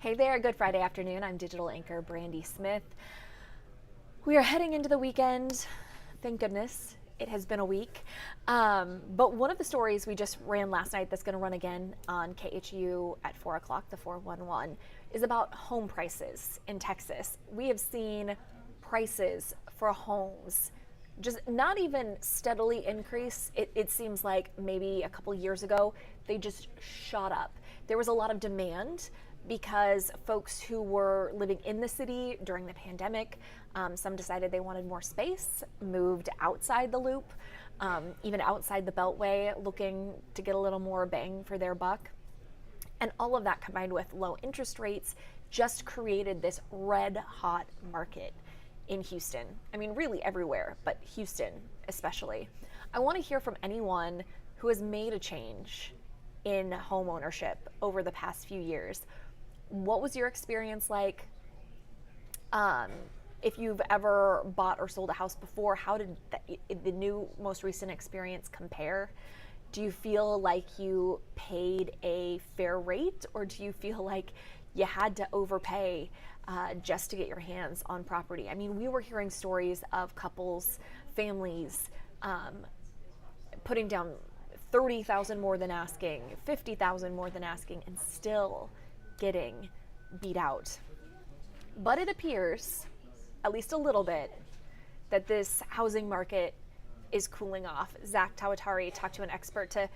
Hey there, good Friday afternoon. I'm digital anchor Brandy Smith. We are heading into the weekend. Thank goodness it has been a week. But one of the stories we just ran last night that's going to run again on KHU at 4 o'clock, the 411, is about home prices in Texas. We have seen prices for homes just not even steadily increase. It seems like maybe a couple years ago, they just shot up. There was a lot of demand because folks who were living in the city during the pandemic, some decided they wanted more space, moved outside the loop, even outside the Beltway, looking to get a little more bang for their buck. And all of that combined with low interest rates just created this red hot market in Houston. I mean, really everywhere, but Houston especially. I want to hear from anyone who has made a change in home ownership over the past few years. What was your experience like? If you've ever bought or sold a house before, how did the new, most recent experience compare? Do you feel like you paid a fair rate, or do you feel like you had to overpay just to get your hands on property? I mean, we were hearing stories of couples, families, putting down $30,000 more than asking, $50,000 more than asking, and still getting beat out. But it appears, at least a little bit, that this housing market is cooling off. Zach Tawatari talked to an expert to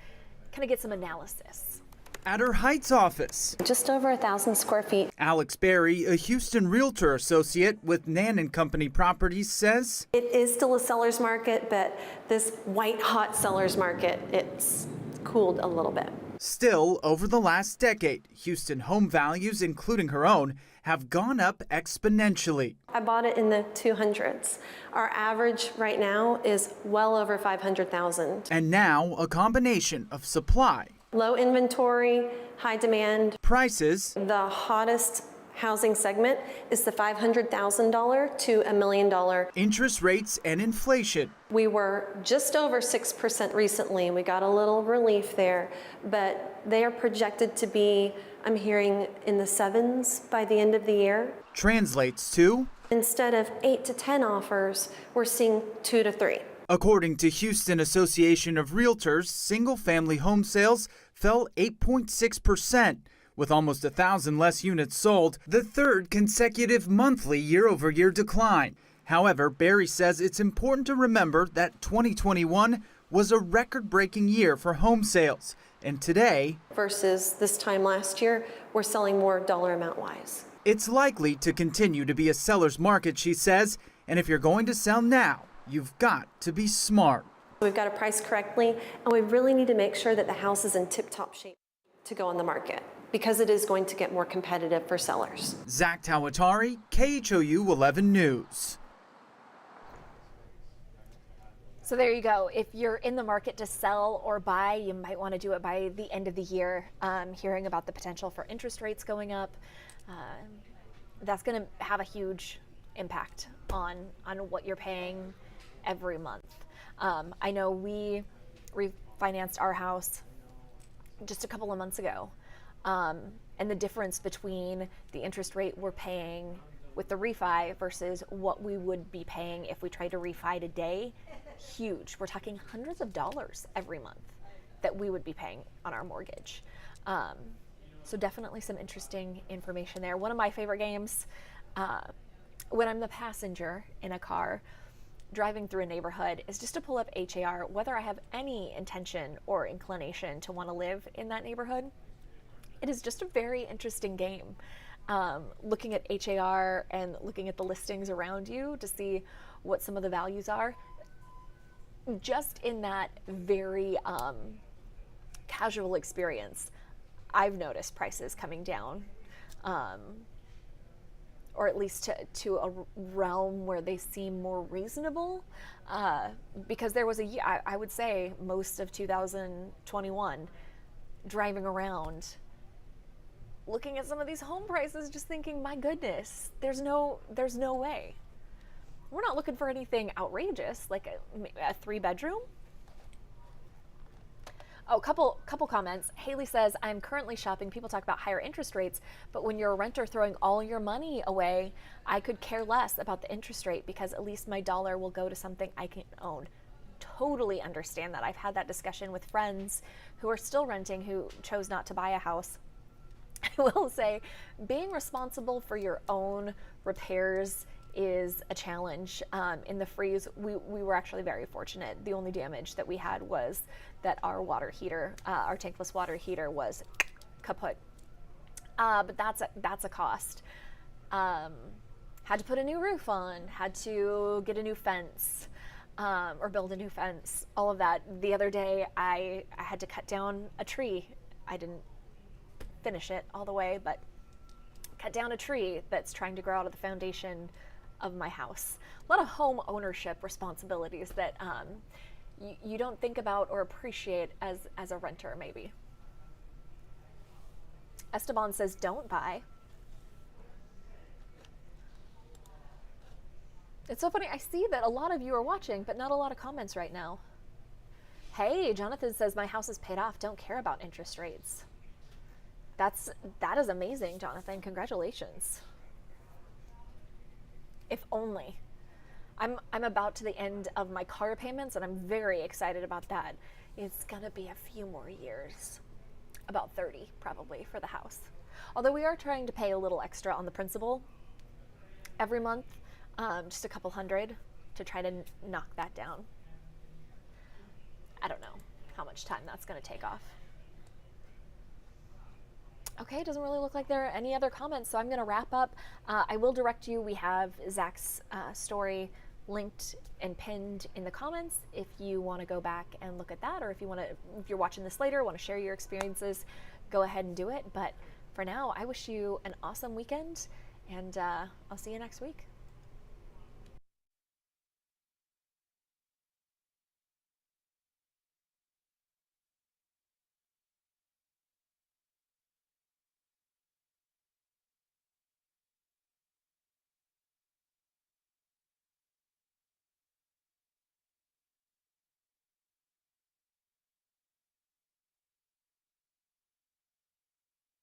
kind of get some analysis. At her Heights office, just over 1,000 square feet. Alex Berry, a Houston realtor associate with Nan & Company Properties, says It is still a seller's market, but this white hot seller's market, it's cooled a little bit. Still, over the last decade, Houston home values, including her own, have gone up exponentially. I bought it in the 200s. Our average right now is well over 500,000. And now a combination of supply, low inventory, high demand. prices, The hottest housing segment is the $500,000 to $1 million. interest rates, and inflation. We were just over 6% recently. We got a little relief there, but they are projected to be, I'm hearing, in the 7s by the end of the year. Translates to, Instead of 8 to 10 offers, we're seeing 2 to 3. according to Houston Association of Realtors, single-family home sales fell 8.6%. With almost 1,000 less units sold, the third consecutive monthly year-over-year decline. However, Berry says it's important to remember that 2021 was a record-breaking year for home sales, and today, Versus this time last year, we're selling more dollar amount wise. it's likely to continue to be a seller's market, she says, and if you're going to sell now, you've got to be smart. We've got to price correctly, and we really need to make sure that the house is in tip-top shape to go on the market, because it is going to get more competitive for sellers. Zach Tawatari, KHOU 11 News. So there you go. If you're in the market to sell or buy, you might want to do it by the end of the year. Hearing about the potential for interest rates going up, that's going to have a huge impact on what you're paying every month. I know we refinanced our house just a couple of months ago, and the difference between the interest rate we're paying with the refi versus what we would be paying if we tried to refi today, huge. We're talking hundreds of dollars every month that we would be paying on our mortgage. So definitely some interesting information there. One of my favorite games, when I'm the passenger in a car driving through a neighborhood, is just to pull up HAR, whether I have any intention or inclination to want to live in that neighborhood. It is just a very interesting game. Looking at HAR and looking at the listings around you to see what some of the values are. Just in that very casual experience, I've noticed prices coming down, or at least to a realm where they seem more reasonable, because there was a year, I would say most of 2021, driving around looking at some of these home prices, just thinking, my goodness, there's no way. We're not looking for anything outrageous, like a 3-bedroom. Oh, couple comments. Haley says, I'm currently shopping. People talk about higher interest rates, but when you're a renter throwing all your money away, I could care less about the interest rate because at least my dollar will go to something I can own. Totally understand that. I've had that discussion with friends who are still renting who chose not to buy a house. I will say, being responsible for your own repairs is a challenge. In the freeze, we were actually very fortunate. The only damage that we had was that our water heater, our tankless water heater, was kaput. But that's a cost. Had to put a new roof on, had to get a new fence, or build a new fence, all of that. The other day, I had to cut down a tree. I didn't finish it all the way, but cut down a tree that's trying to grow out of the foundation of my house. A lot of home ownership responsibilities that you don't think about or appreciate as a renter, maybe. Esteban says, don't buy. It's so funny, I see that a lot of you are watching, but not a lot of comments right now. Hey, Jonathan says, my house is paid off, don't care about interest rates. That is amazing, Jonathan, congratulations. If only. I'm about to the end of my car payments and I'm very excited about that. It's gonna be a few more years. About 30 probably for the house. Although we are trying to pay a little extra on the principal every month, just a couple hundred to try to knock that down. I don't know how much time that's gonna take off. Okay, it doesn't really look like there are any other comments, so I'm going to wrap up. I will direct you. We have Zach's story linked and pinned in the comments if you want to go back and look at that, or if you're watching this later, want to share your experiences, go ahead and do it. But for now, I wish you an awesome weekend, and I'll see you next week.